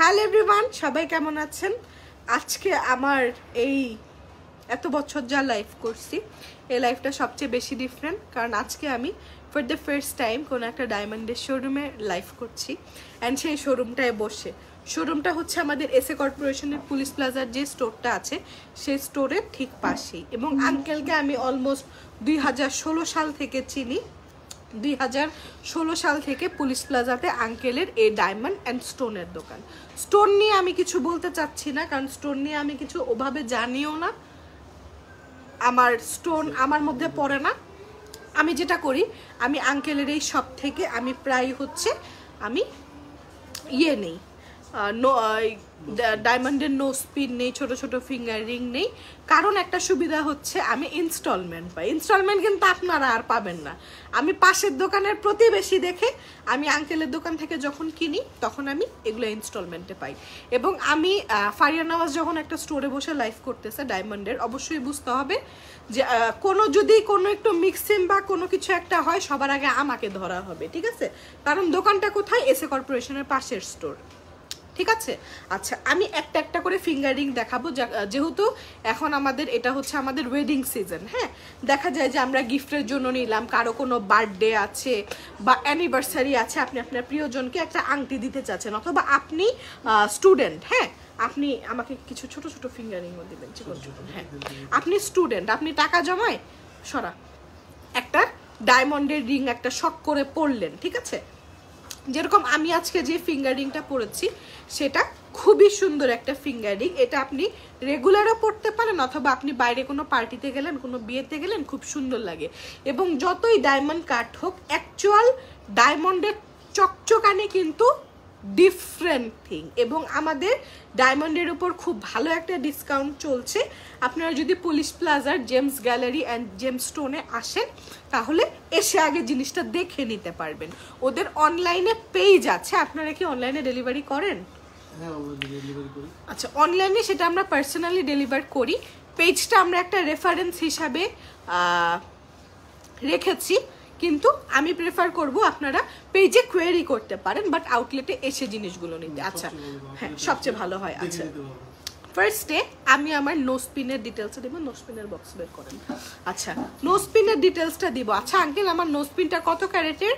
Hello everyone, সবাই কেমন আছেন? আজকে আমার এই এত বছর যা লাইফ করছি এই লাইফটা সবচেয়ে বেশি ডিফারেন্ট, কারণ আজকে আমি ফর দ্য ফার্স্ট টাইম কোনো একটা ডায়মন্ডের শোরুমে লাইফ করছি। অ্যান্ড সেই শোরুমটায় বসে, শোরুমটা হচ্ছে আমাদের এসএ কর্পোরেশনের পুলিশ প্লাজার যে স্টোরটা আছে সেই স্টোরের ঠিক পাশেই। এবং আঙ্কেলকে আমি অলমোস্ট 2016 সাল থেকে চিনি। 2016 সাল থেকে পুলিশ প্লাজাতে আঙ্কেলের এই ডায়মন্ড অ্যান্ড স্টোনের দোকান। স্টোন নিয়ে আমি কিছু বলতে চাচ্ছি না, কারণ স্টোন নিয়ে আমি কিছু ওভাবে জানিও না, আমার স্টোন আমার মধ্যে পড়ে না। আমি যেটা করি, আমি আঙ্কেলের এই শপ থেকে আমি প্রায় হচ্ছে আমি নেই, ডায়মন্ডের নো স্পিন নেই, ছোট ছোট ফিঙ্গার রিং নেই। কারণ একটা সুবিধা হচ্ছে আমি ইনস্টলমেন্ট পাই। ইনস্টলমেন্ট কিন্তু আপনারা আর পাবেন না। আমি পাশের দোকানের প্রতিবেশী দেখে আমি আঙ্কেলের দোকান থেকে যখন কিনি তখন আমি এগুলো ইনস্টলমেন্টে পাই। এবং আমি ফারিয়া নওয়াজ যখন একটা স্টোরে বসে লাইভ করতেছে ডায়মন্ডের, অবশ্যই বুঝতে হবে যে যদি কোনো একটু মিক্সিং বা কোনো কিছু একটা হয় সবার আগে আমাকে ধরা হবে, ঠিক আছে? কারণ দোকানটা কোথায়? এসএ কর্পোরেশনের পাশের স্টোর, ঠিক আছে? আচ্ছা, আমি একটা একটা করে ফিঙ্গারিং দেখাবো, যেহেতু এখন আমাদের এটা হচ্ছে আমাদের ওয়েডিং সিজন। হ্যাঁ, দেখা যায় যে আমরা গিফটের জন্য নিলাম, কারো কোনো বার্থডে আছে বা অ্যানিভার্সারি আছে, আপনি আপনার প্রিয়জনকে একটা আংটি দিতে চাচ্ছেন, অথবা আপনি স্টুডেন্ট। হ্যাঁ, আপনি আমাকে কিছু ছোট ছোট ফিঙ্গারিংও দিবেন। হ্যাঁ, আপনি স্টুডেন্ট, আপনি টাকা জমায় সরা একটা ডায়মন্ডের রিং একটা শখ করে পড়লেন, ঠিক আছে? যেরকম আমি আজকে যে ফিঙ্গারিংটা পরেছি সেটা খুবই সুন্দর একটা ফিঙ্গারিং। এটা আপনি রেগুলারও পরতে পারেন, অথবা আপনি বাইরে কোনো পার্টিতে গেলেন, কোনো বিয়েতে গেলেন, খুব সুন্দর লাগে। এবং যতই ডায়মন্ড কাট হোক, অ্যাকচুয়াল ডায়মন্ডের চকচকানি কিন্তু ডিফারেন্ট থিং। এবং আমাদের ডায়মন্ডের উপর খুব ভালো একটা ডিসকাউন্ট চলছে। আপনারা যদি পুলিশ প্লাজার জেমস গ্যালারি অ্যান্ড জেমস স্টোনে আসেন তাহলে এসে আগে জিনিসটা দেখে নিতে পারবেন। ওদের অনলাইনে পেজ আছে। আপনারা কি অনলাইনে ডেলিভারি করেন? আচ্ছা, অনলাইনে সেটা আমরা পার্সোনালি ডেলিভার করি। পেজটা আমরা একটা রেফারেন্স হিসাবে রেখেছি, কিন্তু আমি প্রেফার করব আপনারা পেজে কোয়েরি করতে পারেন, বাট আউটলেটে এসে জিনিসগুলো নিতে। আচ্ছা, হ্যাঁ, সবচেয়ে ভালো হয়। আচ্ছা, ফার্স্টে আমি আমার নো স্পিনের ডিটেলসটা দিব। নো স্পিনের বক্স বের করেন। আচ্ছা, নো স্পিনের ডিটেলসটা দিব। আচ্ছা আঙ্কেল, আমার নো স্পিনটা কত ক্যারেটের?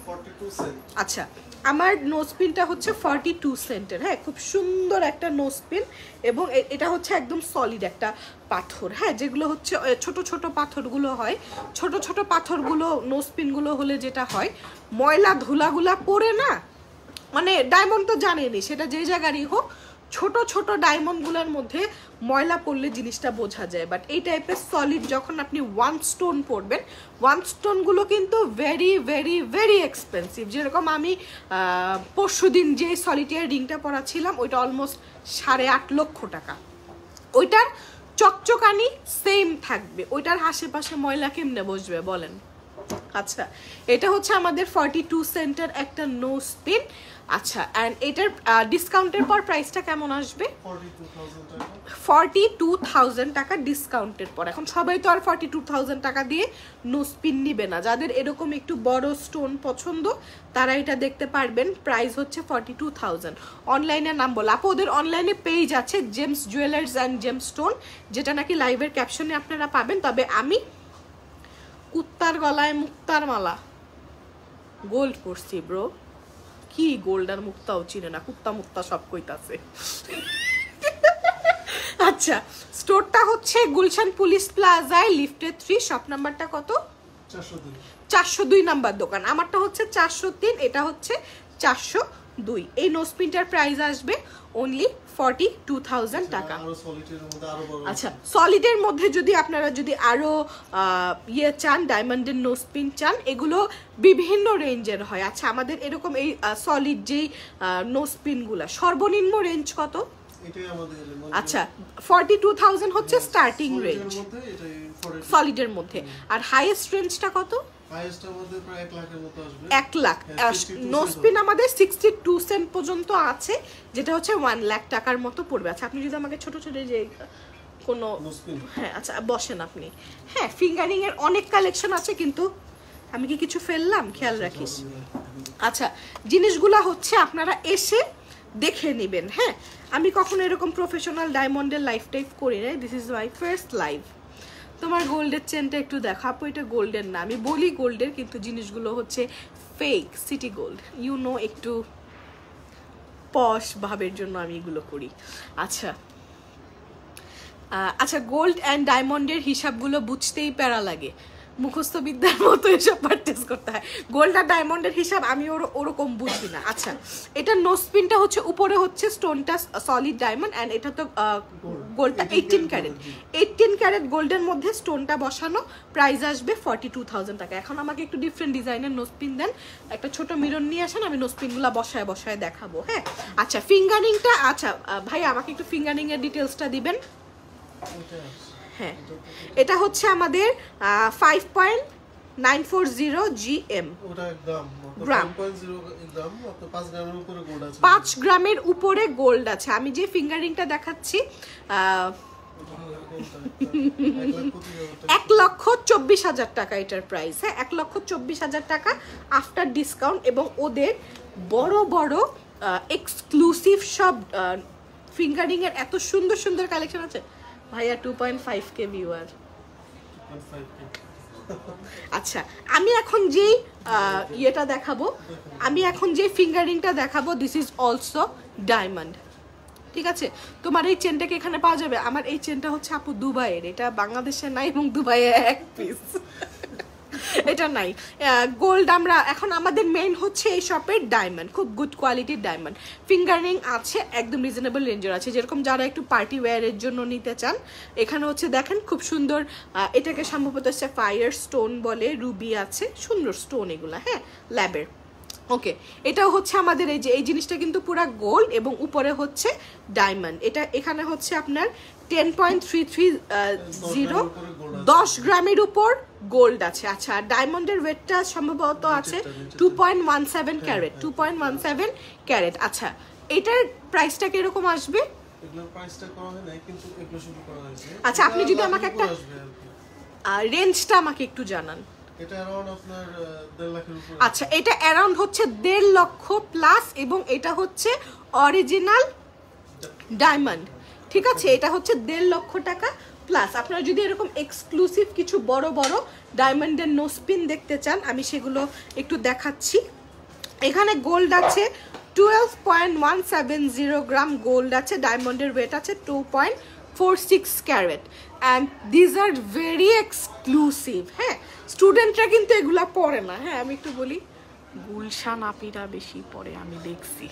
42 সেন্ট। আচ্ছা, আমার নো স্পিনটা হচ্ছে 42 সেন্টের। হ্যাঁ, খুব সুন্দর একটা নো স্পিন। এবং এটা হচ্ছে একদম সলিড একটা পাথর। হ্যাঁ, যেগুলো হচ্ছে ছোট ছোট পাথরগুলো হয়, ছোট ছোট পাথরগুলো নো স্পিনগুলো হলে যেটা হয়, ময়লা ধুলাগুলা পড়ে না, মানে ডায়মন্ড তো জানেনি, সেটা যে জায়গারই হোক, ছোট ছোট ডায়মন্ডগুলোর মধ্যে ময়লা পড়লে জিনিসটা বোঝা যায়। বাট এই টাইপের সলিড যখন আপনি ওয়ান স্টোন পড়বেন, ওয়ান স্টোনগুলো কিন্তু ভেরি ভেরি ভেরি এক্সপেন্সিভ। যেরকম আমি পরশুদিন যে সলিটার রিংটা পরাছিলাম ওইটা অলমোস্ট 8.5 লক্ষ টাকা। ওইটার চকচকানি সেম থাকবে, ওইটার আশেপাশে ময়লা কেমনে বসবে বলেন? আচ্ছা, এটা হচ্ছে আমাদের 42 সেন্টের একটা নো স্পিন। আচ্ছা, অ্যান্ড এটার ডিসকাউন্টের পর প্রাইসটা কেমন আসবে? 42,000 টাকা ডিসকাউন্টের পর। এখন সবাই তো আর 42,000 টাকা দিয়ে নো স্পিন নিবে না। যাদের এরকম একটু বড় স্টোন পছন্দ তারা এটা দেখতে পারবেন। প্রাইস হচ্ছে 42,000। অনলাইনে নাম বলো আপু, ওদের অনলাইনে পেজ আছে James jewellers and James stone, যেটা নাকি লাইভের ক্যাপশনে আপনারা পাবেন। তবে আমি কুত্তার গলায় মুক্তার মালা গোল্ড পরছি ব্রো। কি গোল্ড আর মুক্তাও চিনে না, কুত্তা মুক্তা সব কইতাছে। আচ্ছা, স্টোরটা হচ্ছে গুলশান পুলিশ প্লাজায় লিফটে 3, শপ নাম্বারটা কত? 402 নাম্বার দোকান। আমারটা হচ্ছে 403, এটা হচ্ছে 402। এই নোসপিনটার প্রাইস আসবে অনলি 42,000 টাকা। আচ্ছা, সলিডের মধ্যে যদি আপনারা যদি আরো চান, ডায়মন্ডের নোসপিন চান, এগুলো বিভিন্ন রেঞ্জের হয়। আচ্ছা, আমাদের এরকম এই সলিড যেই নোসপিনগুলো সর্বনিম্ন রেঞ্জ কত? আচ্ছা, 42,000 হচ্ছে স্টার্টিং রেঞ্জ সলিডের মধ্যে। আর হাইয়েস্ট রেঞ্জটা কত? 1 লাখ। নো স্পিন আমাদের 62 সেন্ট পর্যন্ত আছে, যেটা হচ্ছে 1 লাখ টাকার মতো পড়বে। আচ্ছা, আপনি যদি আমাকে ছোট ছোট যে কোনো, হ্যাঁ আচ্ছা বসেন আপনি। হ্যাঁ, ফিঙ্গারিং এর অনেক কালেকশন আছে, কিন্তু আমি কি কিছু ফেললাম খেয়াল রাখিস। আচ্ছা, জিনিসগুলা হচ্ছে আপনারা এসে দেখে নেবেন। হ্যাঁ, আমি কখনো এরকম প্রফেশনাল ডায়মন্ডের লাইফ টাইপ করি নাই, this is my first live. তোমার গোল্ডের চেনটা একটু দেখো আপু, এটা গোল্ডের না, আমি বলি গোল্ডের কিন্তু জিনিসগুলো হচ্ছে fake city gold, you know, একটু পশ ভাবের জন্য আমি এগুলো করি। আচ্ছা আচ্ছা, গোল্ড অ্যান্ড ডায়মন্ডের হিসাবগুলো বুঝতেই প্যারা লাগে, মুখস্থ বিদ্যার মতো এসব পারচেস করতে হয়। গোল্ড আর ডায়মন্ডের হিসাব আমি ওরকম বুঝি না। আচ্ছা, এটা নোসপিনটা হচ্ছে উপরে হচ্ছে স্টোনটা সলিড ডায়মন্ড, অ্যান্ড এটা তো গোল্ডটা 18 ক্যারেট, 18 ক্যারেট গোল্ডের মধ্যে স্টোনটা বসানো, প্রাইস আসবে 42,000 টাকা। এখন আমাকে একটু ডিফারেন্ট ডিজাইনের নোসপিন দেন, একটা ছোট মিরর নিয়ে আসেন, আমি নোসপিনগুলো বসায় বসায় দেখাবো। হ্যাঁ, আচ্ছা ফিঙ্গারিংটা, আচ্ছা ভাই আমাকে একটু ফিঙ্গারিং এর ডিটেলসটা দিবেন। হ্যাঁ, এটা হচ্ছে আমাদের 5.940 GM গ্রাম, 5 গ্রামের উপরে গোল্ড আছে। আমি যে ফিঙ্গারিংটা দেখাচ্ছি 1,24,000 টাকা এটার প্রাইস। হ্যাঁ, 1,24,000 টাকা আফটার ডিসকাউন্ট, এবং ওদের বড় বড় এক্সক্লুসিভ সব ফিঙ্গারিং এর এত সুন্দর সুন্দর কালেকশন আছে ভাইয়া। 2.5K viewer. আচ্ছা, আমি এখন যেই ইয়েটা দেখাবো, আমি এখন যে ফিঙ্গারিংটা দেখাবো, দিস ইজ অলসো ডায়মন্ড। ঠিক আছে, তোমার এই চেনটাকে এখানে পাওয়া যাবে। আমার এই চেনটা হচ্ছে আপু দুবাইয়ের, এটা বাংলাদেশে নাই, এবং দুবাইয়ে এক পিস এটা নাই। গোল্ড আমরা এখন আমাদের মেইন হচ্ছে এই শপের ডায়মন্ড, খুব গুড কোয়ালিটির ডায়মন্ড। ফিঙ্গারিং আছে একদম রিজনেবল রেঞ্জের আছে, যেরকম যারা একটু পার্টি ওয়্যারের জন্য নিতে চান। এখানে হচ্ছে দেখেন খুব সুন্দর, এটাকে সম্ভবত হচ্ছে ফায়ার স্টোন বলে, রুবি আছে, সুন্দর স্টোন এগুলা। হ্যাঁ, ল্যাবের। ওকে, এটাও হচ্ছে আমাদের এই যে এই জিনিসটা কিন্তু পুরো গোল্ড এবং উপরে হচ্ছে ডায়মন্ড। এটা এখানে হচ্ছে আপনার 10.330 10 গ্রামের উপর গোল্ড আছে। আচ্ছা, ডায়মন্ডের ওয়েটটা সম্ভবত আছে 2.17 ক্যারেট, 2.17 ক্যারেট। আচ্ছা, এটার প্রাইসটা কিরকম আসবে? আচ্ছা, আপনি যদি আমাকে একটা রেঞ্জটা আমাকে একটু জানান। আচ্ছা, এটা অ্যারাউন্ড হচ্ছে 1.5 লক্ষ প্লাস, এবং এটা হচ্ছে অরিজিনাল ডায়মন্ড। ঠিক আছে, এটা হচ্ছে 1.5 লক্ষ টাকা প্লাস। আপনারা যদি এরকম এক্সক্লুসিভ কিছু বড় বড় ডায়মন্ডের নোসপিন দেখতে চান, আমি সেগুলো একটু দেখাচ্ছি। এখানে গোল্ড আছে 12.170 গ্রাম গোল্ড আছে, ডায়মন্ডের ওয়েট আছে 2.46 carat, and these are very exclusive. হ্যাঁ, স্টুডেন্টরা কিন্তু এগুলা পরে না। হ্যাঁ, আমি একটু বলি, গুলশান আপিরা বেশি পরে, আমি দেখছি,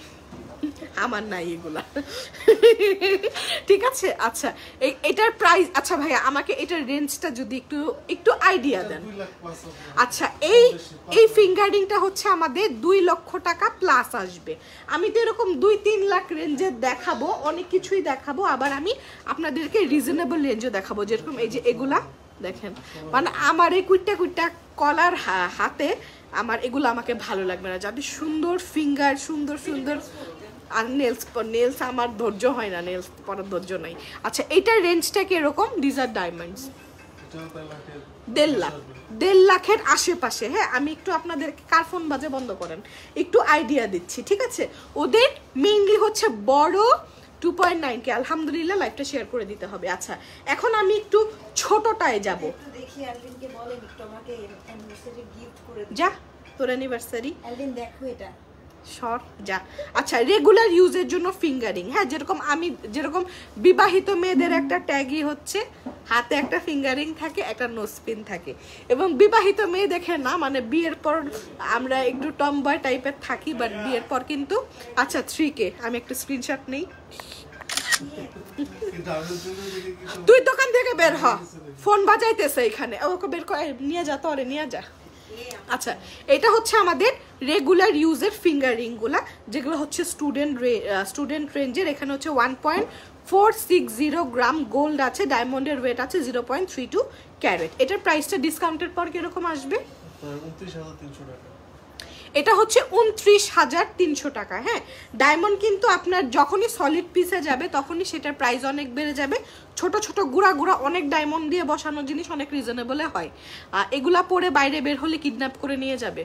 আমার নাই এগুলা। ঠিক আছে, আচ্ছা এটার প্রাইস, আচ্ছা ভাইয়া আমাকে এটার রেঞ্জটা যদি একটু একটু আইডিয়া দেন। আচ্ছা, এই ফিঙ্গারিংটা হচ্ছে আমাদের 2 লক্ষ টাকা প্লাস আসবে। আমি তো এরকম 2-3 লাখ রেঞ্জের দেখাবো, অনেক কিছুই দেখাবো, আবার আমি আপনাদেরকে রিজনেবল রেঞ্জও দেখাবো। যেরকম এই যে এগুলা দেখেন, মানে আমার এই কুইটা কলার হাতে আমার এগুলো আমাকে ভালো লাগবে না, যাদের সুন্দর ফিঙ্গার, সুন্দর সুন্দর। আর নেলস আমার ধৈর্য হয় না, নেলস পরার ধৈর্য নাই। আচ্ছা, এইটার রেঞ্জটা কি এরকম? দিজ আর ডায়মন্ডস 1.5 লাখের আশেপাশে। হ্যাঁ, আমি একটু আপনাদেরকে কার ফোন বাজে বন্ধ করেন, একটু আইডিয়া দিচ্ছি। ঠিক আছে, ওদের মেইনলি হচ্ছে বড় 2.9K। আলহামদুলিল্লাহ, লাইভটা শেয়ার করে দিতে হবে। আচ্ছা, এখন আমি একটু ছোটটায় যাব। যা তোর অ্যানিভার্সারি, দেখো এটা শর্ট যা। আচ্ছা, রেগুলার ইউজের জন্য ফিঙ্গারিং। হ্যাঁ, যেরকম বিবাহিত মেয়েদের একটা ট্যাগই হচ্ছে হাতে একটা ফিঙ্গারিং থাকে, একটা নোসপিন থাকে, এবং বিবাহিত মেয়ে দেখে না, মানে বিয়ের পর আমরা একটু টমবয় টাইপের থাকি, বাট বিয়ের পর কিন্তু। আচ্ছা, 3K, আমি একটা স্ক্রিনশট নেই। তুই দোকান থেকে বের হ, ফোন বাজাইতেছে এখানে, ওকে বের করে নিয়ে যা, তো নিয়ে যা। আচ্ছা, এটা হচ্ছে আমাদের রেগুলার ইউজের ফিঙ্গারিং গুলা, যেগুলো হচ্ছে স্টুডেন্ট রেঞ্জের। এখানে হচ্ছে 1.460 গ্রাম গোল্ড আছে, ডায়মন্ডের ওয়েট আছে 0.32 ক্যারেট। এটার প্রাইসটা ডিসকাউন্টের পর কিরকম আসবে? 29,300 টাকা। এটা হচ্ছে 29,300 টাকা। হ্যাঁ, ডায়মন্ড কিন্তু আপনার যখনই সলিড পিসে যাবে তখনই সেটার প্রাইস অনেক বেড়ে যাবে। ছোট ছোট গুঁড়া অনেক ডায়মন্ড দিয়ে বসানো জিনিস অনেক রিজনেবলে হয়। এগুলা পরে বাইরে বের হলে কিডন্যাপ করে নিয়ে যাবে।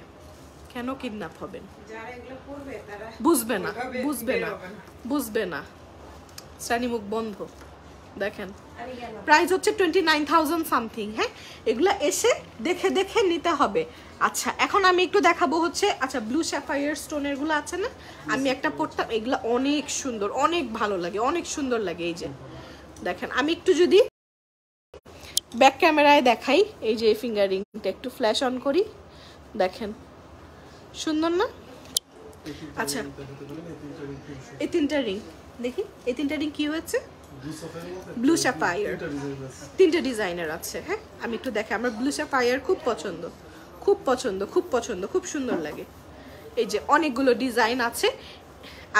কেন কিডন্যাপ হবেন? যারা এগুলো করবে তারা বুঝবে না, এভাবে বুঝবে না, বের হবে না। বুঝবে না। শ্রেণী মুখ বন্ধ। দেখেন আরে গেল। প্রাইস হচ্ছে 29,000 সামথিং। হ্যাঁ, এগুলো এসে দেখে দেখে নিতে হবে। আচ্ছা এখন আমি একটু দেখাবো হচ্ছে, আচ্ছা ব্লু স্যাফায়ার স্টোনের গুলো আছে না, আমি একটা পরতাম, এগুলো অনেক সুন্দর, অনেক ভালো লাগে, অনেক সুন্দর লাগে। এই যে দেখেন, আমি একটু যদি ব্যাক ক্যামেরায় দেখাই, এই যে ফিঙ্গারিংটা একটু ফ্ল্যাশ অন করি, দেখেন সুন্দর না? আচ্ছা এই তিনটা রিং দেখি, এই তিনটা রিং কি হয়েছে? ব্লু স্যাফায়ার, তিনটা ডিজাইনের আছে। হ্যাঁ আমি একটু দেখে, আমার ব্লু স্যাফায়ার খুব পছন্দ, খুব পছন্দ, খুব পছন্দ, খুব সুন্দর লাগে। এই যে অনেকগুলো ডিজাইন আছে,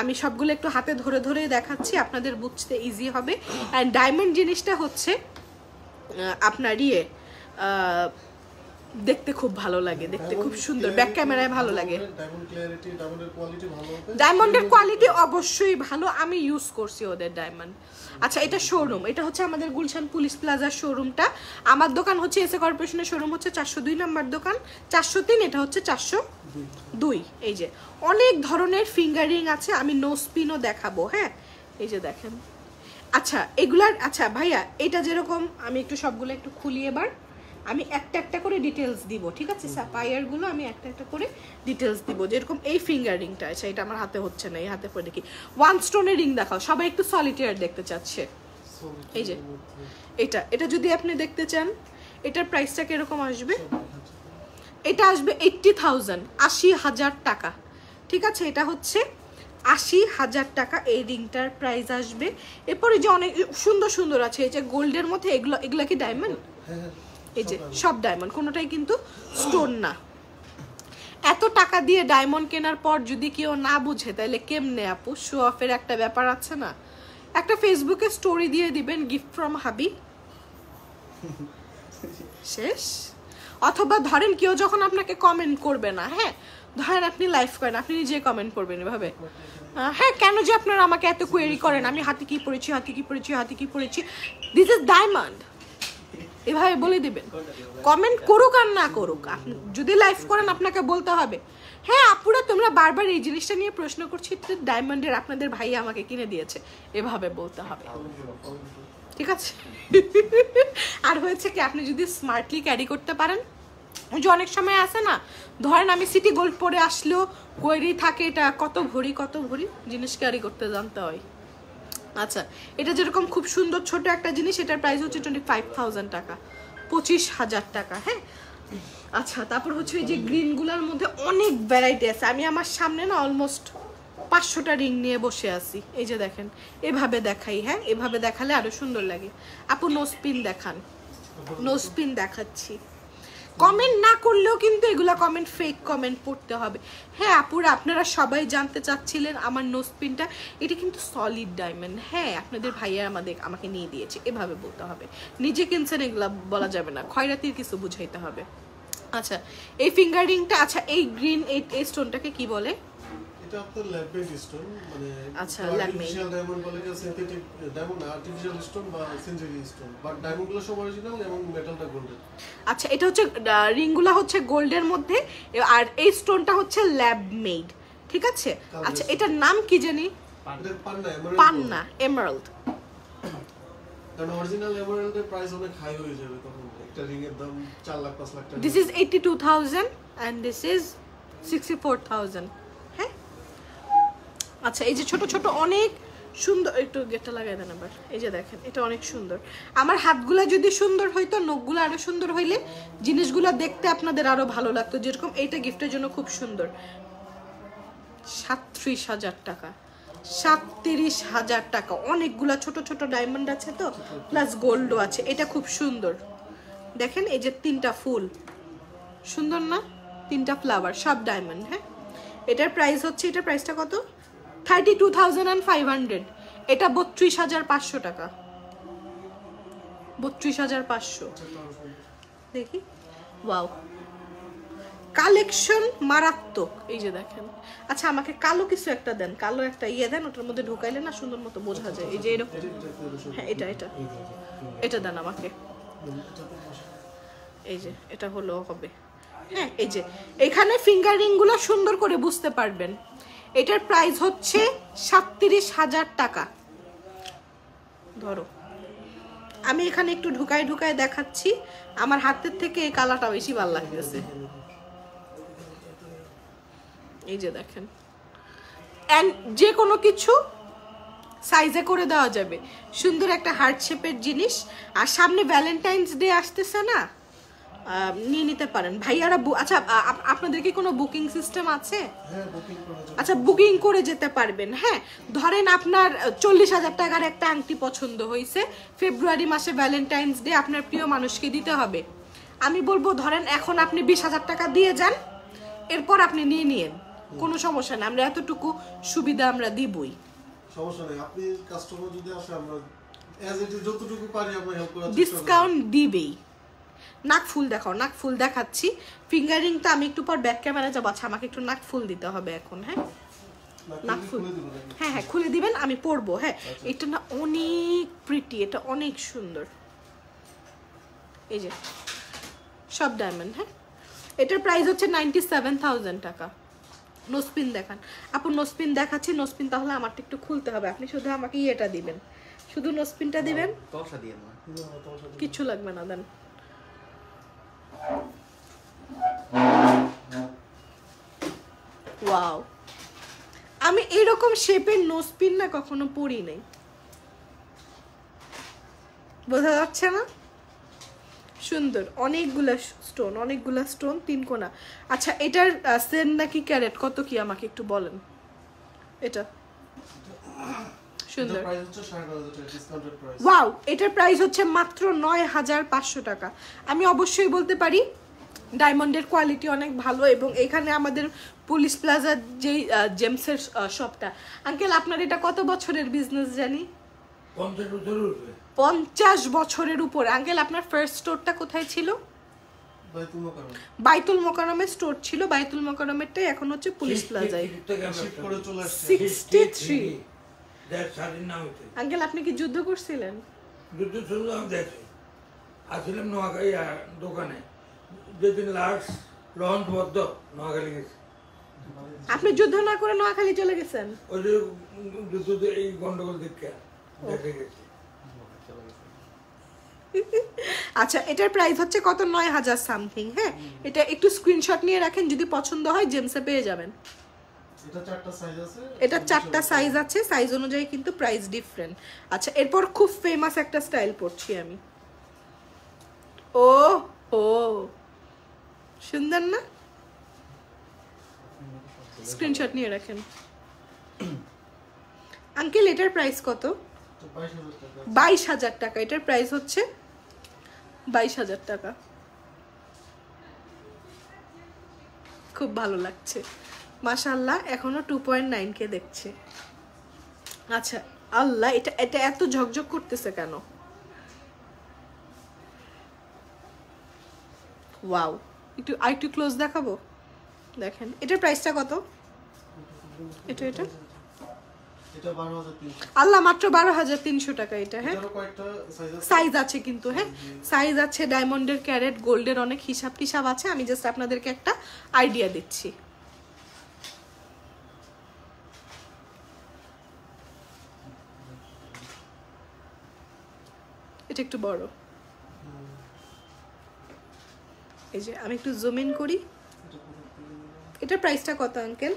আমি সবগুলো একটু হাতে ধরে ধরে দেখাচ্ছি, আপনাদের বুঝতে ইজি হবে। অ্যান্ড ডায়মন্ড জিনিসটা হচ্ছে আপনার দেখতে খুব ভালো লাগে, দেখতে খুব সুন্দর, ব্যাক ক্যামেরায় ভালো লাগে। ডায়মন্ডের কোয়ালিটি অবশ্যই ভালো, আমি ইউজ করছি ওদের ডায়মন্ড। আচ্ছা এটা শোরুম, এটা হচ্ছে আমাদের গুলশান পুলিশ প্লাজার শোরুমটা। আমার দোকান হচ্ছে এসএ কর্পোরেশনের শোরুম হচ্ছে 402 নম্বর দোকান, 403, এটা হচ্ছে 402। এই যে অনেক ধরনের ফিঙ্গারিং আছে, আমি নো স্পিনও দেখাবো। হ্যাঁ এই যে দেখেন। আচ্ছা এগুলার, আচ্ছা ভাইয়া এটা যেরকম, আমি একটু সবগুলো একটু খুলি এবার, আমি একটা একটা করে ডিটেলস দিব, ঠিক আছে? স্যাফায়ার গুলো আমি একটা একটা করে ডিটেলস দিব। যেরকম এই ফিঙ্গারিংটা আছে, এটা আমার হাতে হচ্ছে না, এই হাতে পরে দেখি। ওয়ান স্টোনের রিং দেখাও, সবাই একটু সলিটেয়ার দেখতে চাচ্ছে। এই যে এটা যদি আপনি দেখতে চান, এটার প্রাইসটা কিরকম আসবে? এটা আসবে 80,000, 80,000 টাকা, ঠিক আছে? এটা হচ্ছে 80,000 টাকা এই রিংটার প্রাইস আসবে। এরপরে যে অনেক সুন্দর সুন্দর আছে, এই যে গোল্ডের মধ্যে, এগুলা কি ডায়মন্ড? এই যে সব ডায়মন্ড, কোনোটাই কিন্তু স্টোন না। এত টাকা দিয়ে ডায়মন্ড কেনার পর যদি কেউ না বুঝে তাহলে কেমনে আপু? শো অফের একটা ব্যাপার আছে না? একটা ফেসবুকে স্টোরি দিয়ে দিবেন গিফট ফ্রম হাবি, শেষ। অথবা ধরেন কেউ যখন আপনাকে কমেন্ট করবে না, হ্যাঁ ধরেন আপনি লাইভ করেন, আপনি নিজে কমেন্ট করবেন এভাবে, হ্যাঁ কেন যে আপনারা আমাকে এত কোয়েরি করেন, আমি হাতে কি পড়েছি, হাতে কি পড়েছি, হাতে কি পড়েছি, দিস ইজ ডায়মন্ড, এভাবে বলে দিবেন। কমেন্ট করুক আর না করুক, আপনি যদি লাইভ করেন আপনাকে বলতে হবে, হ্যাঁ আপুরা তোমরা বারবার এই জিনিসটা নিয়ে প্রশ্ন করছি, ডায়মন্ডের আপনাদের ভাই আমাকে কিনে দিয়েছে, এভাবে বলতে হবে, ঠিক আছে? আর হয়েছে কি, আপনি যদি স্মার্টলি ক্যারি করতে পারেন, ওই যে অনেক সময় আসে না, ধরেন আমি সিটি গোল্ড পরে আসলেও কোয়েরি থাকে, এটা কত ভরি কত ভরি, জিনিস ক্যারি করতে জানতে হয়। আচ্ছা এটা যেরকম খুব সুন্দর ছোট একটা জিনিস, এটার প্রাইস হচ্ছে 25,000 টাকা, 25,000 টাকা। হ্যাঁ আচ্ছা তারপর হচ্ছে এই যে গ্রিনগুলোর মধ্যে অনেক ভ্যারাইটি আছে, আমি আমার সামনে না অলমোস্ট 500টা রিং নিয়ে বসে আছি। এই যে দেখেন, এভাবে দেখাই, হ্যাঁ এভাবে দেখালে আরো সুন্দর লাগে। আপু নো স্পিন দেখান, নো স্পিন দেখাচ্ছি। কমেন্ট না করলেও কিন্তু এগুলা কমেন্ট, ফেক কমেন্ট পড়তে হবে। হ্যাঁ আপুরা আপনারা সবাই জানতে চাচ্ছিলেন আমার নো স্পিনটা, এটা কিন্তু সলিড ডায়মন্ড। হ্যাঁ আপনাদের ভাইয়া আমাকে নিয়ে দিয়েছে, এভাবে বলতে হবে, নিজে কিনছেন এগুলা বলা যাবে না, খয়রাতির কিছু বুঝাইতে হবে। আচ্ছা এই ফিঙ্গারিংটা, আচ্ছা এই গ্রিন এই স্টোনটাকে কি বলে? এটা আপনার ল্যাবেড স্টোন, মানে আচ্ছা ল্যাবেড ডায়মন্ড বলে, সিনথেটিক ডায়মন্ড, আর্টিফিশিয়াল স্টোন বা সিনথেটিক স্টোন, বাট ডায়মন্ডগুলো সব অরিজিনাল এবং মেটালটা গোল্ডেন। আচ্ছা এটা হচ্ছে রিংগুলা হচ্ছে গোল্ডের মধ্যে, আর এই স্টোনটা হচ্ছে ল্যাব মেড, ঠিক আছে? আচ্ছা এটার নাম কি জানি? পান্না এমারাল্ড। কারণ অরিজিনাল এমারাল্ডের প্রাইস অনেক হাই হয়ে যাবে তখন, একটা রিং এর দাম 4 লাখ 5 লাখ টাকা। This is 82,000 and this is 64,000। হ্যাঁ আচ্ছা এই যে ছোট ছোট অনেক সুন্দর, একটু গেটটা লাগাই দেন আবার। এই যে দেখেন এটা অনেক সুন্দর, আমার হাতগুলা যদি সুন্দর হইতো, নখগুলো আরো সুন্দর হইলে জিনিসগুলো দেখতে আপনাদের আরো ভালো লাগতো। যেরকম এইটা গিফটের জন্য খুব সুন্দর, 37,000 টাকা, 37,000 টাকা। অনেকগুলা ছোট ছোট ডায়মন্ড আছে তো, প্লাস গোল্ডও আছে, এটা খুব সুন্দর। দেখেন এই যে 3টা ফুল, সুন্দর না? 3টা ফ্লাওয়ার, সব ডায়মন্ড। হ্যাঁ এটার প্রাইস হচ্ছে, এটার প্রাইসটা কত? 32,500। এটা 32,500 টাকা, 32,500। দেখি ওয়াও কালেকশন মারাত্মক। এই যে দেখেন, আচ্ছা আমাকে কালো কিছু একটা দেন, কালো একটা ইয়ে দেন, ওটার মধ্যে ঢুকাইলে না সুন্দর মতো বোঝা যায়। এই যে এরকম, হ্যাঁ এটা এটা এটা দেন আমাকে। এই যে এটা হলো হবে, হ্যাঁ এই যে এখানে ফিঙ্গারিং গুলো সুন্দর করে বুঝতে পারবেন। এটার প্রাইস হচ্ছে ৩৭,০০০ টাকা। ধরো আমি এখানে একটু ঢুকায় দেখাচ্ছি, আমার হাতের থেকে এই কালারটা বেশি ভালো লাগতেছে। এই যে দেখেন, এন্ড যে কোনো কিছু সাইজে করে দেওয়া যাবে, সুন্দর একটা হার্ট শেপের জিনিস। আর সামনে ভ্যালেন্টাইন্স ডে আসতেছে না, নিয়ে নিতে পারেন ভাইয়ারা। আচ্ছা আপনাদের কি কোনো বুকিং সিস্টেম আছে? আচ্ছা বুকিং করে যেতে পারবেন। হ্যাঁ ধরেন আপনার ৪০,০০০ টাকার একটা আংটি পছন্দ হয়েছে, ফেব্রুয়ারি মাসে ভ্যালেন্টাইন্স ডে আপনার প্রিয় মানুষকে দিতে হবে, আমি বলবো ধরেন এখন আপনি ২০,০০০ টাকা দিয়ে যান, এরপর আপনি নিয়ে নিয়েন, কোনো সমস্যা না, আমরা এতটুকু সুবিধা আমরা দিবই, সমস্যা নেই। আপনি কাস্টমার যদি আসে আমরা এজ ইট ইজ যতটুকু পারি আমরা হেল্প করার ডিসকাউন্ট দিবেই। নাক ফুল দেখাও, নাক ফুল দেখাচ্ছি। ফিঙ্গারিংটা আমি একটু পর ব্যাক ক্যামেরা যাবো। আচ্ছা আমাকে একটু নাক ফুল দিতে হবে এখন। হ্যাঁ নাক ফুল, হ্যাঁ হ্যাঁ খুলে দিবেন, আমি পরবো। হ্যাঁ এটা না অনেক প্রিটি, এটা অনেক সুন্দর। এই যে সব ডায়মন্ড। হ্যাঁ এটার প্রাইস হচ্ছে ৯৭,০০০ টাকা। নোসপিন দেখান আপু, নোসপিন দেখাচ্ছি। নোসপিন তাহলে আমারটা একটু খুলতে হবে, আপনি শুধু আমাকে ইয়েটা দিবেন, শুধু নোসপিনটা দিবেন, কিচ্ছু লাগবে না। দেন ওয়াও, আমি এরকম শেপের নোসপিন না কখনো পরি নাই, বোঝা যাচ্ছে না? সুন্দর, অনেকগুলা স্টোন, অনেকগুলা স্টোন, ৩ কোনা। আচ্ছা এটার সেন নাকি ক্যারেট কত কি আমাকে একটু বলেন। এটা সুন্দর, ওয়াও, এটার প্রাইস হচ্ছে মাত্র ৯,৫০০ টাকা। আমি অবশ্যই বলতে পারি ডায়মন্ডের কোয়ালিটি অনেক ভালো, এবং এখানে আমাদের পুলিশ প্লাজার যেই জেমসের শপটা, আঙ্কেল আপনার এটা কত বছরের বিজনেস জানি? 50 বছরের উপরে। আঙ্কেল আপনার ফার্স্ট স্টোরটা কোথায় ছিল? বাইতুল মোকাররমে স্টোর ছিল, বাইতুল মোকাররমেরটাই এখন হচ্ছে পুলিশ প্লাজায়। 63। আঙ্কেল আপনি কি যুদ্ধ করছিলেন? যুদ্ধ শুনলাম, আমি দেখি আসলাম নোয়াখালী দোকানে, যেদিন লাস্ট লঞ্চ বদ্ধ নোয়াখালী গেছি। আপনি যুদ্ধ না করে নোয়াখালী চলে গেছেন? ওই যে যুদ্ধ এই গন্ডগোল দেখে দেখে গেছি। আচ্ছা এটার প্রাইস হচ্ছে কত? ৯,০০০ সামথিং। হ্যাঁ এটা একটু স্ক্রিনশট নিয়ে রাখেন, যদি পছন্দ হয় জেমসে পেয়ে যাবেন। এটা 4টা সাইজ আছে, সাইজ অনুযায়ী কিন্তু প্রাইস ডিফারেন্ট। আচ্ছা এরপর খুব ফেমাস একটা স্টাইল পড়ছি আমি। ও ও সুন্দর না? স্ক্রিনশট নিয়ে রাখেন। আঙ্কেল এটার প্রাইস কত? 22,০০০ টাকা। এটার প্রাইস হচ্ছে 22,০০০ টাকা। খুব ভালো লাগছে মাশাআল্লাহ, এখনো 2.9K দেখছে। আচ্ছা আল্লাহ, এটা এটা এত ঝকঝক করতেছে কেন? ওয়াও, একটু আরেকটু ক্লোজ দেখাবো। দেখেন এটার প্রাইসটা কত? এটা এটা আল্লাহ মাত্র 12,300 টাকা এটা। হ্যাঁ সাইজ আছে কিন্তু, হ্যাঁ সাইজ আছে, ডায়মন্ডের, ক্যারেট, গোল্ডের অনেক হিসাব টিসাব আছে, আমি জাস্ট আপনাদেরকে একটা আইডিয়া দিচ্ছি। এটা একটু বড়, এই যে আমি একটু জুম ইন করি। এটার প্রাইসটা কত আঙ্কেল?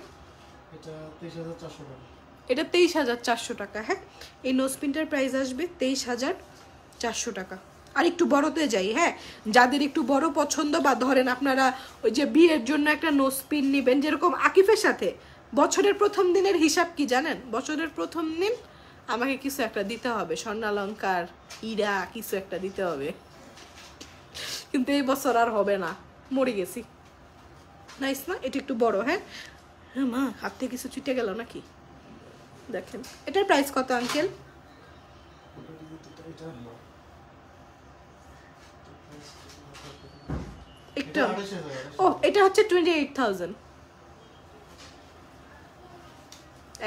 এটা 23,400 টাকা। হ্যাঁ এই নোজপিনটার প্রাইস আসবে 23,400 টাকা। আর একটু বড়তে যাই, হ্যাঁ যাদের একটু বড় পছন্দ, বা ধরেন আপনারা ওই যে বিয়ের জন্য একটা নোজপিন নেবেন, যেরকম আকিফের সাথে বছরের প্রথম দিনের হিসাব কি জানেন? বছরের প্রথম দিন আমাকে কিছু একটা দিতে হবে, স্বর্ণালঙ্কার, হীরা কিছু একটা দিতে হবে, কিন্তু এই বছর আর হবে না, মরে গেছি। নাইস না? এটা একটু বড়। হ্যাঁ হ্যাঁ মা, হাত থেকে কিছু ছুটে গেল নাকি? দেখেন এটার প্রাইস কত আঙ্কেল? একটা ও এটা হচ্ছে 28,000।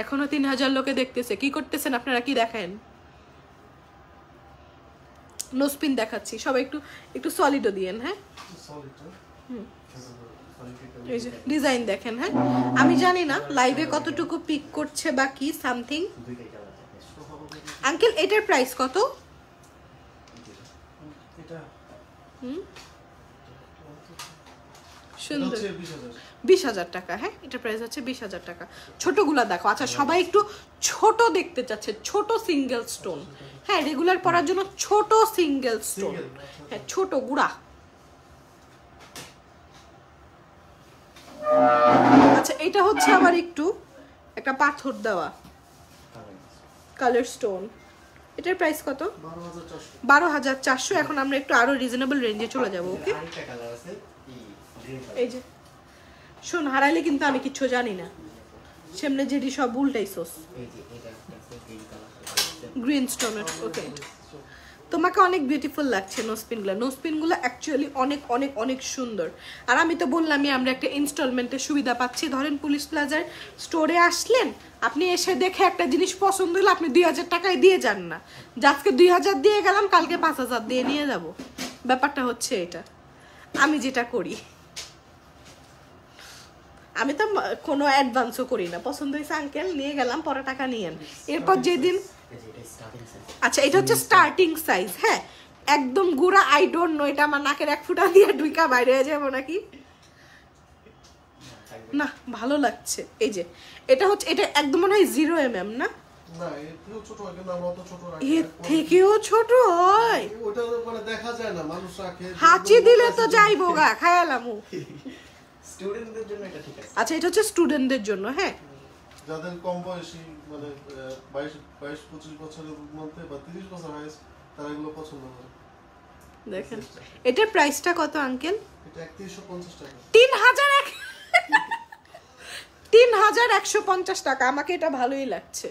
এখনো 3,000 লোকে দেখতেছে। কি করতেছেন আপনারা? কি দেখেন? নোসপিন দেখাচ্ছি, সবাই একটু একটু সলিডও দিয়েন। হ্যাঁ এই যে ডিজাইন দেখেন। হ্যাঁ, আমি জানি না লাইভে কতটুকু পিক করছে বা কি সামথিং। আঙ্কেল এটার প্রাইস কত? সুন্দর, 20,000 টাকা। হ্যাঁ, এটা প্রাইস হচ্ছে 20,000 টাকা। ছোটগুলা দেখো। আচ্ছা, সবাই একটু ছোট দেখতে চাচ্ছে, ছোট সিঙ্গেল স্টোন। হ্যাঁ, রেগুলার পরার জন্য ছোট সিঙ্গেল স্টোন। হ্যাঁ, ছোট গুড়া। আচ্ছা, এটা হচ্ছে আবার একটু একটা পাথর দেওয়া কালার স্টোন। এটার প্রাইস কত? 12,400। এখন আমরা একটু আরো রিজনেবল রেঞ্জে চলে যাবো। ওকে, এই যে শোন, হারাইলে কিন্তু আমি কিচ্ছু জানি না। সামনে যেটি সব উল্টাইছস। গ্রিন স্টোনের। ওকে, তোমাকে অনেক বিউটিফুল লাগছে নোজপিনগুলো। নোজপিনগুলো অ্যাকচুয়ালি অনেক অনেক অনেক সুন্দর। আর আমি তো বললামই আমরা একটা ইনস্টলমেন্টের সুবিধা পাচ্ছি। ধরেন পুলিশ প্লাজার স্টোরে আসলেন, আপনি এসে দেখে একটা জিনিস পছন্দ হলে আপনি 2,000 টাকায় দিয়ে যান না, আজকে 2,000 দিয়ে গেলাম, কালকে 5,000 দিয়ে নিয়ে যাব। ব্যাপারটা হচ্ছে এটা। আমি যেটা করি, আমি তো কোনো অ্যাডভান্সও করি না। পছন্দ হয়েছে আঙ্কেল, নিয়ে গেলাম, পরে টাকা নিয়েন। এরপর যেদিন, আচ্ছা এটা হচ্ছে স্টার্টিং সাইজ। হ্যাঁ, একদম গুড়া। আই ডোন্ট নো এটা আমার নাকের 1 ফুটা দিয়ে ঢুকা বাইরে হয়ে যাবো নাকি। না, ভালো লাগছে। এই যে এটা হচ্ছে, এটা একদম মনে হয় 0 mm না? না, এর ছোট হয় কিন্তু আমরা তো ছোট রাখি। এর থেকেও ছোট হয়? ওটা তো মানে দেখা যায় না, মানুষ রাখে। হাঁচি দিলে তো যাইবো গা, খায়ালামু। স্টুডেন্টদের জন্য এটা ঠিক আছে। আচ্ছা, এটা হচ্ছে স্টুডেন্টদের জন্য। হ্যাঁ, যাদের কম বয়সী মানে 22-25 বছরের মধ্যে বা 30 বছর হাইস্ট, তারা এগুলো পছন্দ করে। দেখেন এটার প্রাইসটা কত আঙ্কেল? এটা 3150 টাকা। 3,150 টাকা। আমাকে এটা ভালোই লাগছে।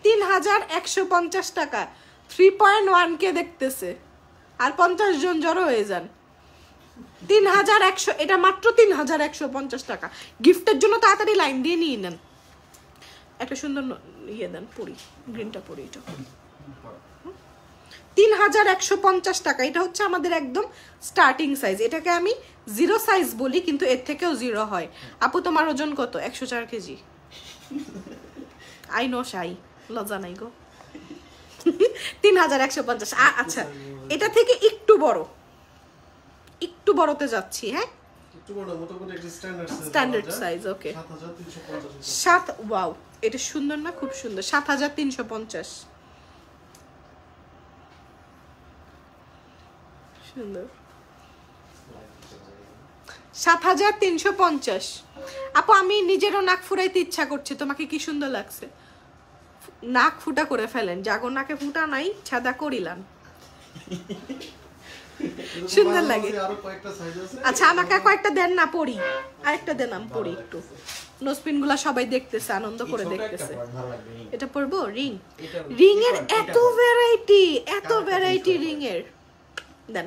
3,150 টাকা। 3.1K দেখতেছে, আর 50 জন জড়ো হয়ে যান। 3,100, এটা মাত্র 3,150 টাকা। গিফটের জন্য তাড়াতাড়ি লাইন দিয়ে নিয়ে নেন। একটা সুন্দর ইয়ে দেন, পরি, গ্রিনটা পরি। এটা 3,150 টাকা। এটা হচ্ছে আমাদের একদম স্টার্টিং সাইজ। এটাকে আমি 0 সাইজ বলি, কিন্তু এর থেকেও 0 হয়। আপু তোমার ওজন কত? 104 কেজি। আই নো, শাই, লজ্জা নাই গো। 3,150। আচ্ছা, এটা থেকে একটু বড়, একটু বড়তে যাচ্ছি। হ্যাঁ, একটু বড়, মোটামুটি একটা স্ট্যান্ডার্ড সাইজ। ওকে, 7350। ওয়াও, এটা সুন্দর না? খুব সুন্দর। 7,350। সুন্দর। 7,350। আপু আমি নিজেরও নাক ফুরাইতে ইচ্ছা করছে। তোমাকে কি সুন্দর লাগছে। নাক ফুটা করে ফেলেন। জাগো নাকে ফুটা নাই, ছাদা করিলাম। সুন্দর লাগে। আচ্ছা, আমাকে কয়েকটা দেন না, পড়ি। আরেকটা দেন, আমি পড়ি একটু। নোজপিন গুলা সবাই দেখতেছে, আনন্দ করে দেখতেছে। এটা পরবো। রিং, রিং এর এত ভ্যারাইটি, এত ভ্যারাইটি রিং এর। দেন,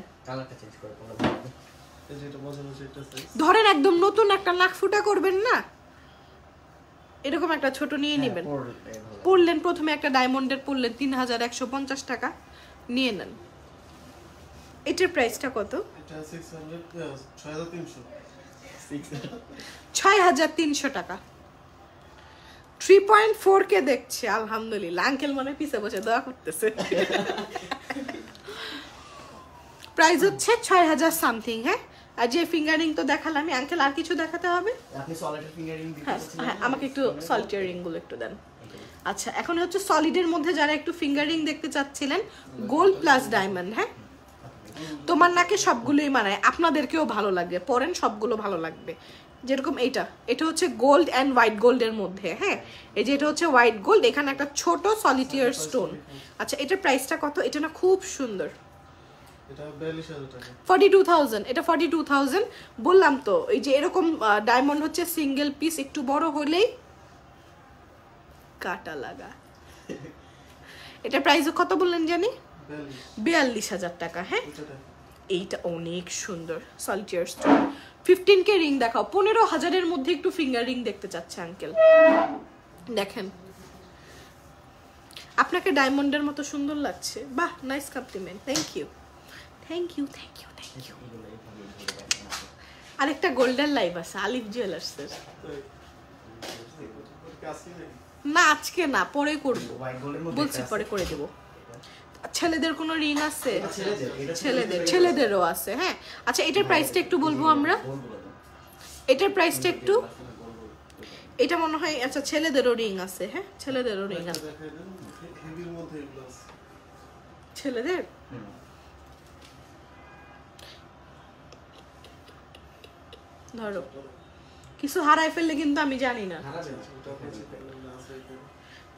ধরেন একদম নতুন একটা নাক ফুটা করবেন না, এরকম একটা ছোট নিয়ে নেবেন। পড়লেন প্রথমে একটা ডায়মন্ডের পড়লেন, 3,150 টাকা নিয়ে নেন। এটার প্রাইসটা কত? এটা 6300। 6,300 টাকা। 3.4K দেখছে, আলহামদুলিল্লাহ। আঙ্কেল মনে পিছে বসে দোয়া করতেছে। প্রাইস হচ্ছে 6,000 সামথিং। হ্যাঁ, আর যে ফিঙ্গারিং তো দেখালাম আঙ্কেল, আর কিছু দেখাতে হবে? আপনি সলিডের ফিঙ্গারিং দিতে চাচ্ছেন? হ্যাঁ, আমাকে একটু সলিডের রিং গুলো একটু দেন। আচ্ছা, এখন হচ্ছে সলিডের মধ্যে যারা একটু ফিঙ্গারিং দেখতে চাচ্ছিলেন, গোল্ড প্লাস ডায়মন্ড। হ্যাঁ, তোমার নাকে সবগুলোই মানায়, আপনাদেরকেও ভালো লাগবে। পরেন, সবগুলো ভালো লাগবে। যেরকম এটা হচ্ছে গোল্ড অ্যান্ড হোয়াইট গোল্ডের মধ্যে। হ্যাঁ, এই যে এটা হচ্ছে হোয়াইট গোল্ড, এখানে একটা ছোট সলিটিয়ার স্টোন। আচ্ছা, এটার প্রাইসটা কত? এটা না খুব সুন্দর। এটা 42,000 টাকা। 42,000। এটা 42,000 বললাম তো। এই যে এরকম ডায়মন্ড হচ্ছে সিঙ্গেল পিস, একটু বড় হলেই কাটা লাগা। এটা প্রাইস কত বললেন জানি? 42,000 টাকা। হ্যাঁ, এইটা অনেক সুন্দর সলিটিয়ার স্টোন। 15K রিং দেখাও। 15,000-এর মধ্যে একটু ফিঙ্গার রিং দেখতে চাচ্ছে আঙ্কেল। দেখেন, আপনাকে ডায়মন্ডের মতো সুন্দর লাগছে। বাহ, nice compliment. Thank you, thank you, thank you, thank you. আরেকটা গোল্ডেন লাইভ আছে আলিফ জুয়েলার্সের। না আজকে না, পরে করবো, বলছি পরে করে দেবো। ছেলেদের কোনো রিং আছে? ছেলেদেরও আছে। হ্যাঁ আচ্ছা, এটার প্রাইসটা একটু বলবো আমরা, এটার প্রাইসটা একটু, এটা মনে হয় আচ্ছা ছেলেদেরও রিং আছে। হ্যাঁ ছেলেদেরও রিং আছে, ছেলেদের। ধরো কিছু হারাই ফেললে কিন্তু আমি জানি না,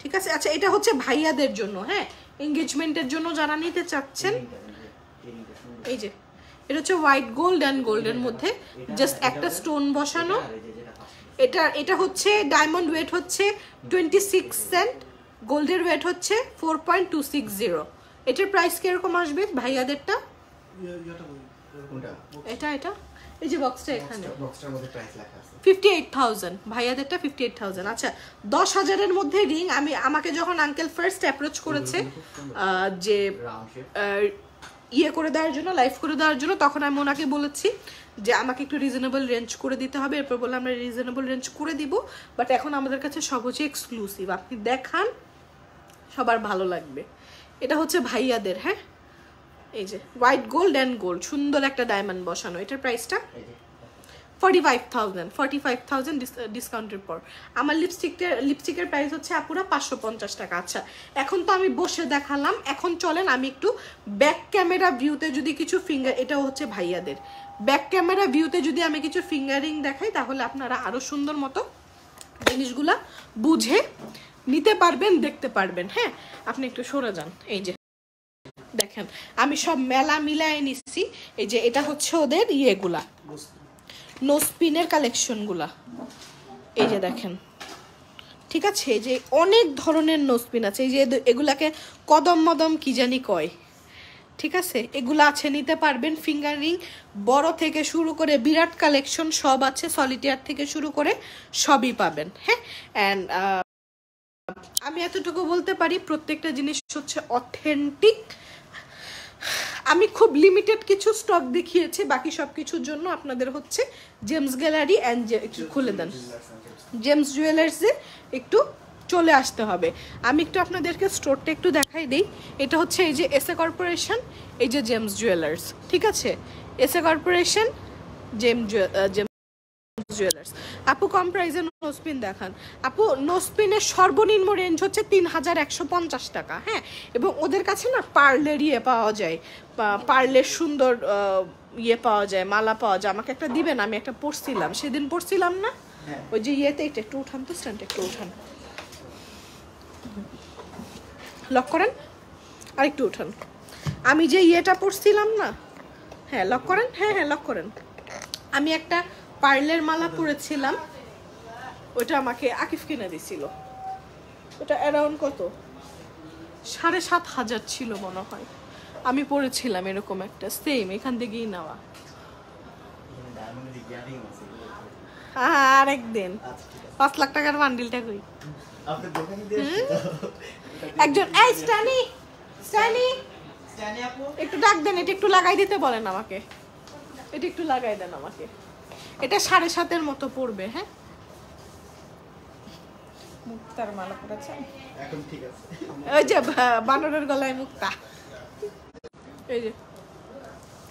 ঠিক আছে। আচ্ছা এটা হচ্ছে ভাইয়াদের জন্য, হ্যাঁ এঙ্গেজমেন্টের জন্য যারা নিতে চাচ্ছেন। এই যে এটা হচ্ছে হোয়াইট গোল্ড অ্যান্ড গোল্ডের মধ্যে জাস্ট একটা স্টোন বসানো। এটা হচ্ছে ডায়মন্ড ওয়েট হচ্ছে 26 সেন্ট, গোল্ডের ওয়েট হচ্ছে 4.260। এটার প্রাইস কিরকম আসবে ভাইয়াদেরটা? এটা এই যে বক্সটা এখানে 58,000, ভাইয়াদেরটা 58,000। আচ্ছা 10,000-এর মধ্যে রিং। আমাকে যখন আঙ্কেল ফার্স্ট অ্যাপ্রোচ করেছে যে ইয়ে করে দেওয়ার জন্য, লাইভ করে দেওয়ার জন্য, তখন আমি ওনাকে বলেছি যে আমাকে একটু রিজনেবল রেঞ্জ করে দিতে হবে। এরপর বললাম আমরা রিজনেবল রেঞ্জ করে দিব, বাট এখন আমাদের কাছে সব হচ্ছে এক্সক্লুসিভ, আপনি দেখান সবার ভালো লাগবে। এটা হচ্ছে ভাইয়াদের। হ্যাঁ এই যে হোয়াইট গোল্ড অ্যান্ড গোল্ড, সুন্দর একটা ডায়মন্ড বসানো। এটার প্রাইসটা 45,000 ডিসকাউন্টের পর। আমার লিপস্টিকের প্রাইস হচ্ছে আপুরা 550 টাকা। আচ্ছা এখন তো আমি বসে দেখালাম, এখন চলেন আমি একটু ব্যাক ক্যামেরা ভিউতে যদি কিছু ফিঙ্গার, এটাও হচ্ছে ভাইয়াদের, ব্যাক ক্যামেরা ভিউতে যদি আমি কিছু ফিঙ্গারিং দেখাই তাহলে আপনারা আরো সুন্দর মতো জিনিসগুলা বুঝে নিতে পারবেন, দেখতে পারবেন। হ্যাঁ আপনি একটু সরে যান। এই যে দেখেন আমি সব মেলা মিলায় নিচ্ছি। এই যে এটা হচ্ছে ওদের ইয়েগুলা, নোস্পিনের কালেকশনগুলা। এই যে দেখেন, ঠিক আছে, এই যে অনেক ধরনের নোস্পিন আছে। এই যে এগুলাকে কদম মদম কি জানি কয়, ঠিক আছে, এগুলো আছে, নিতে পারবেন। ফিঙ্গার রিং বড় থেকে শুরু করে বিরাট কালেকশন সব আছে, সলিটিয়ার থেকে শুরু করে সবই পাবেন। হ্যাঁ অ্যান্ড আমি এতটুকু বলতে পারি প্রত্যেকটা জিনিস হচ্ছে অথেন্টিক। আমি খুব লিমিটেড কিছু স্টক দেখিয়েছি, বাকি সব কিছুর জন্য আপনাদের হচ্ছে জেমস গ্যালারি অ্যান্ড একটু খুলে দেন, জেমস জুয়েলার্সে একটু চলে আসতে হবে। আমি একটু আপনাদেরকে স্টোরটা একটু দেখাই দিই। এটা হচ্ছে এই যে এসএ কর্পোরেশন, এই যে জেমস জুয়েলার্স, ঠিক আছে, এসএ কর্পোরেশন জেমস জুয়েলার্স। আপু কম প্রাইসে নোস্পিন দেখান। আপু নোস্পিনের সর্বনিম্ন রেঞ্জ হচ্ছে 3,150 টাকা। হ্যাঁ এবং ওদের কাছে না পার্লের ইয়ে পাওয়া যায়, পার্লের সুন্দর ইয়ে পাওয়া যায়, মালা পাওয়া যায়। আমাকে একটা দিবেন, আমি একটা পরছিলাম, সেদিন পরছিলাম না, ওই যে ইয়েতে। এটা একটু উঠান তো, স্ট্যান্ড একটু উঠান, লক করেন, আর একটু উঠান। আমি যে ইয়েটা পরছিলাম না, হ্যাঁ লক করেন, হ্যাঁ হ্যাঁ লক করেন। আমি একটা পার্লের মালা পরেছিলাম, ওটা আমাকে আকিফ কিনে দিছিল। ওটা অ্যারাউন্ড কত 7,500 ছিল মনে হয়। আমি পরেছিলাম এরকম একটা সেম, এখান থেকেই নেওয়া। আরেকদিন 5 লাখ টাকার বান্ডিলটা কই একজন, এই স্ট্যানি স্ট্যানি একটু ডাক দেন, এটা একটু লাগাই দিতে বলেন আমাকে, এটা একটু লাগাই দেন আমাকে। এটা 7.5 মতো পড়বে। হ্যাঁ মুক্তার মালা পড়েছে এখন, ঠিক আছে, ওই যে বানরের গলায় মুক্তা, এই যে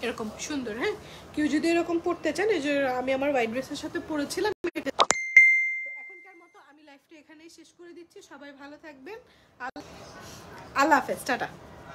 এরকম সুন্দর। হ্যাঁ কেউ যদি এরকম পড়তে চান, এই যে আমি আমার হোয়াইট ড্রেসের সাথে পরেছিলাম। এখনকার মতো আমি লাইফটা এখানেই শেষ করে দিচ্ছি। সবাই ভালো থাকবেন, আল্লাহ হাফেজ, টাটা।